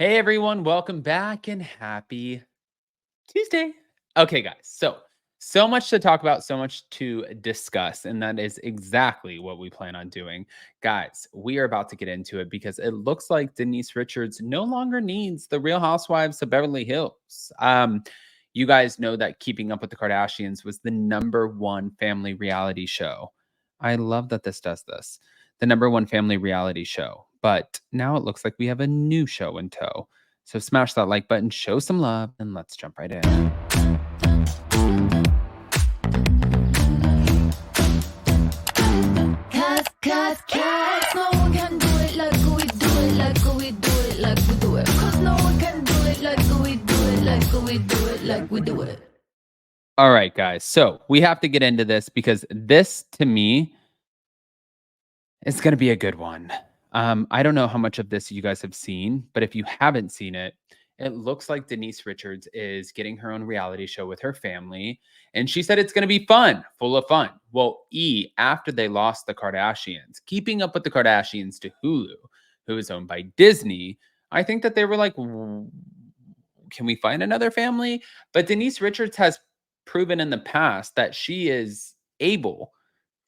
Hey everyone, welcome back and happy Tuesday. Okay, guys. So much to talk about, so much to discuss, and that is exactly what we plan on doing. Guys, we are about to get into it because it looks like Denise Richards no longer needs the Real Housewives of Beverly Hills. You guys know that Keeping Up with the Kardashians was the number one family reality show. I love that this does this. The number one family reality show. But now it looks like we have a new show in tow. So smash that like button, show some love, and let's jump right in. Cause no one can do it like we do it, like we do it, like we do it. Cause no one can do it like we do it, like we do it, like we do it. All right, guys. So we have to get into this because this, to me, is going to be a good one. I don't know how much of this you guys have seen, but if you haven't seen it, it looks like Denise Richards is getting her own reality show with her family. And she said it's going to be fun, full of fun. Well, after they lost the Kardashians, Keeping Up with the Kardashians to Hulu, who is owned by Disney, I think that they were like, can we find another family? But Denise Richards has proven in the past that she is able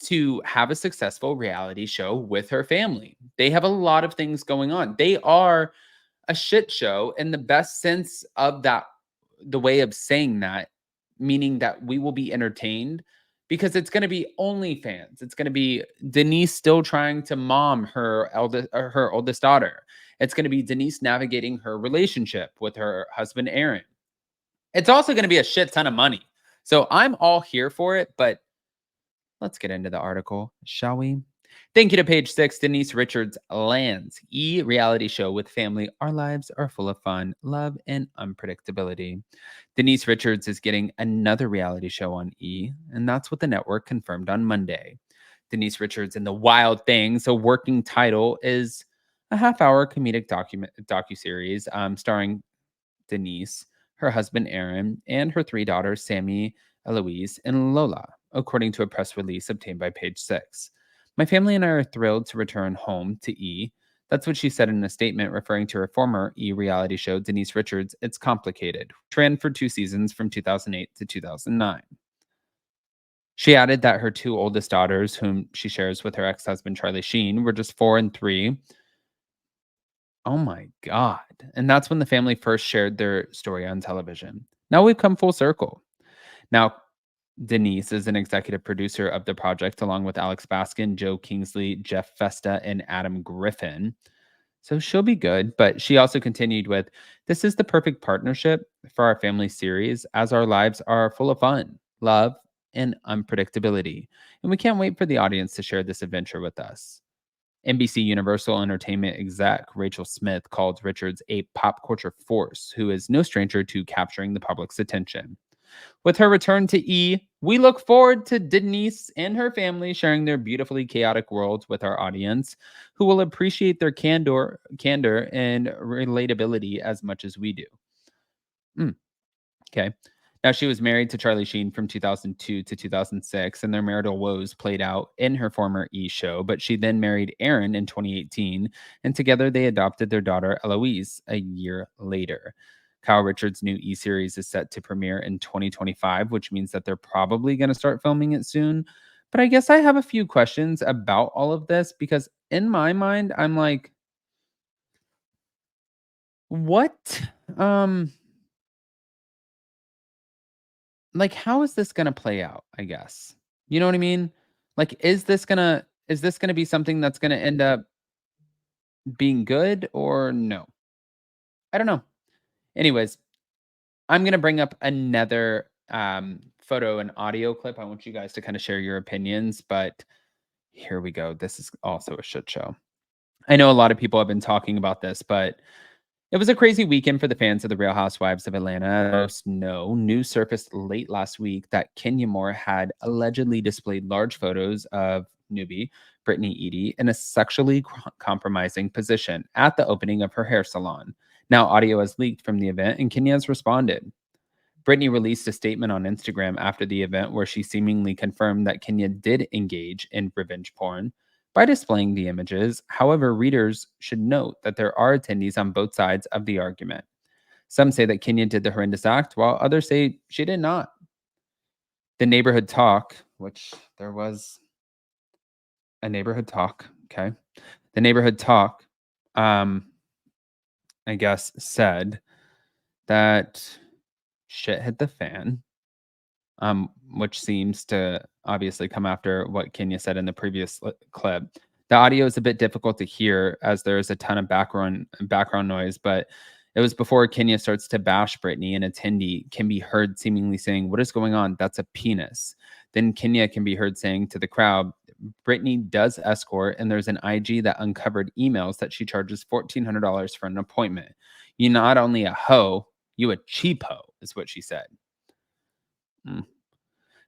to have a successful reality show with her family. They have a lot of things going on. They are a shit show in the best sense of that, the way of saying that, meaning that we will be entertained because it's going to be OnlyFans. It's going to be Denise still trying to mom her oldest daughter. It's going to be Denise navigating her relationship with her husband Aaron. It's also going to be a shit ton of money. So I'm all here for it, but let's get into the article, shall we? Thank you to page 6. Denise Richards lands reality show with family. Our lives are full of fun, love, and unpredictability. Denise Richards is getting another reality show on and that's what the network confirmed on Monday. Denise Richards in The Wild Things, a working title, is a half-hour comedic docuseries starring Denise, her husband Aaron, and her three daughters, Sammy, Eloise, and Lola, according to a press release obtained by Page 6. My family and I are thrilled to return home to That's what she said in a statement referring to her former reality show, Denise Richards, It's Complicated, which ran for 2 seasons from 2008 to 2009. She added that her two oldest daughters, whom she shares with her ex-husband Charlie Sheen, were just 4 and 3. Oh my God. And that's when the family first shared their story on television. Now we've come full circle. Now, Denise is an executive producer of the project, along with Alex Baskin, Joe Kingsley, Jeff Festa, and Adam Griffin. So she'll be good. But she also continued with, This is the perfect partnership for our family series, as our lives are full of fun, love, and unpredictability. And we can't wait for the audience to share this adventure with us. NBC Universal Entertainment exec Rachel Smith called Richards a pop culture force who is no stranger to capturing the public's attention. With her return to we look forward to Denise and her family sharing their beautifully chaotic worlds with our audience, who will appreciate their candor and relatability as much as we do. Okay. Now, she was married to Charlie Sheen from 2002 to 2006, and their marital woes played out in her former show. But she then married Aaron in 2018, and together they adopted their daughter Eloise a year later. Kyle Richards' new series is set to premiere in 2025, which means that they're probably going to start filming it soon. But I guess I have a few questions about all of this because in my mind, I'm like, what? Like, how is this gonna play out, I guess? You know what I mean? Like, is this gonna be something that's gonna end up being good or no? I don't know. Anyways, I'm gonna bring up another, photo and audio clip. I want you guys to kinda share your opinions, but here we go. This is also a shit show. I know a lot of people have been talking about this, but it was a crazy weekend for the fans of the Real Housewives of Atlanta. As most know, news surfaced late last week that Kenya Moore had allegedly displayed large photos of newbie Brittany Eady in a sexually compromising position at the opening of her hair salon. Now, audio has leaked from the event, and Kenya has responded. Brittany released a statement on Instagram after the event where she seemingly confirmed that Kenya did engage in revenge porn. by displaying the images. However, readers should note that there are attendees on both sides of the argument. Some say that Kenya did the horrendous act, while others say she did not. The neighborhood talk, which there was a neighborhood talk, okay? The neighborhood talk, um, I guess, said that shit hit the fan, which seems to obviously come after what Kenya said in the previous clip. The audio is a bit difficult to hear as there is a ton of background noise, but it was before Kenya starts to bash Brittany, and attendee can be heard seemingly saying, "What is going on? That's a penis." Then Kenya can be heard saying to the crowd, Brittany does escort, and there's an IG that uncovered emails that she charges $1,400 for an appointment. You not only a hoe, you a cheap hoe, is what she said. Mm.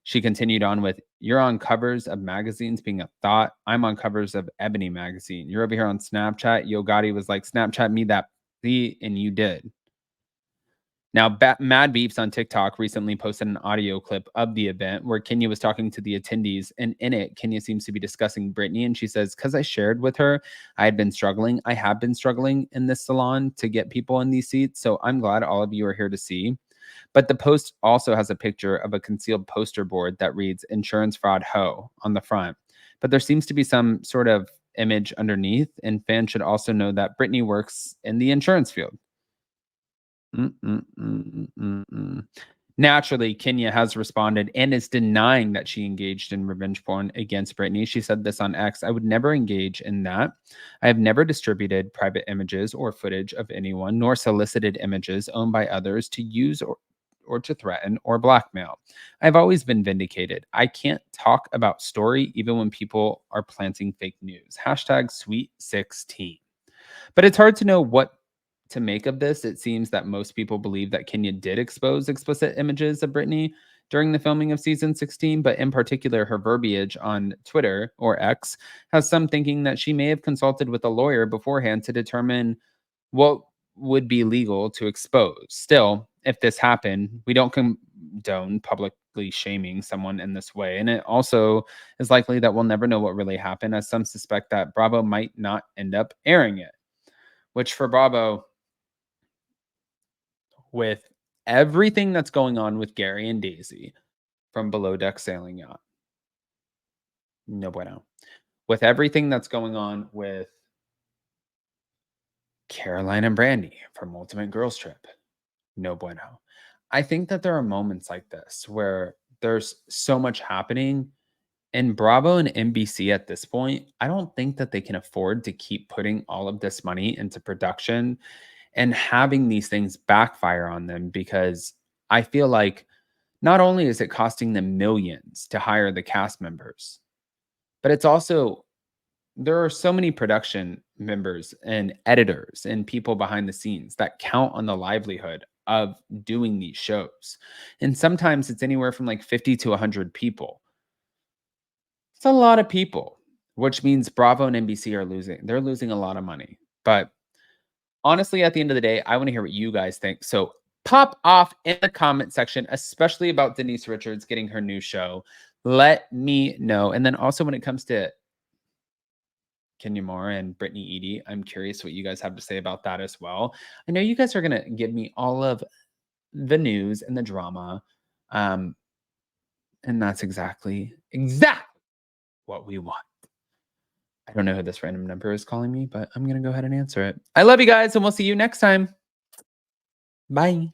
She continued on with, "You're on covers of magazines being a thought. I'm on covers of Ebony magazine. You're over here on Snapchat." Yo Gotti was like, "Snapchat me that fee," and you did. Now, Mad Beeps on TikTok recently posted an audio clip of the event where Kenya was talking to the attendees. And in it, Kenya seems to be discussing Brittany. And she says, "Because I shared with her, I had been struggling. I have been struggling in this salon to get people in these seats. So I'm glad all of you are here to see." But the post also has a picture of a concealed poster board that reads "Insurance Fraud Ho" on the front. But there seems to be some sort of image underneath. And fans should also know that Brittany works in the insurance field. Mm. Naturally, Kenya has responded and is denying that she engaged in revenge porn against Brittany. She said this on X: "I would never engage in that. I have never distributed private images or footage of anyone, nor solicited images owned by others to use or to threaten or blackmail. I've always been vindicated. I can't talk about story even when people are planting fake news. Hashtag sweet 16. But it's hard to know what to make of this. It seems that most people believe that Kenya did expose explicit images of Britney during the filming of season 16, but in particular, her verbiage on Twitter or X has some thinking that she may have consulted with a lawyer beforehand to determine what would be legal to expose. Still, if this happened, we don't condone publicly shaming someone in this way. And it also is likely that we'll never know what really happened, as some suspect that Bravo might not end up airing it. Which for Bravo, with everything that's going on with Gary and Daisy from Below Deck Sailing Yacht, no bueno. With everything that's going on with Caroline and Brandy from Ultimate Girls Trip, no bueno. I think that there are moments like this where there's so much happening, and Bravo and NBC at this point, I don't think that they can afford to keep putting all of this money into production and having these things backfire on them, because I feel like not only is it costing them millions to hire the cast members, but it's also, there are so many production members and editors and people behind the scenes that count on the livelihood of doing these shows. And sometimes it's anywhere from like 50 to 100 people. It's a lot of people, which means Bravo and NBC are losing. They're losing a lot of money. But honestly, at the end of the day, I want to hear what you guys think. So pop off in the comment section, especially about Denise Richards getting her new show. Let me know. And then also when it comes to Kenya Moore and Brittany Edie, I'm curious what you guys have to say about that as well. I know you guys are going to give me all of the news and the drama. And that's exactly what we want. I don't know who this random number is calling me, but I'm going to go ahead and answer it. I love you guys, and we'll see you next time. Bye.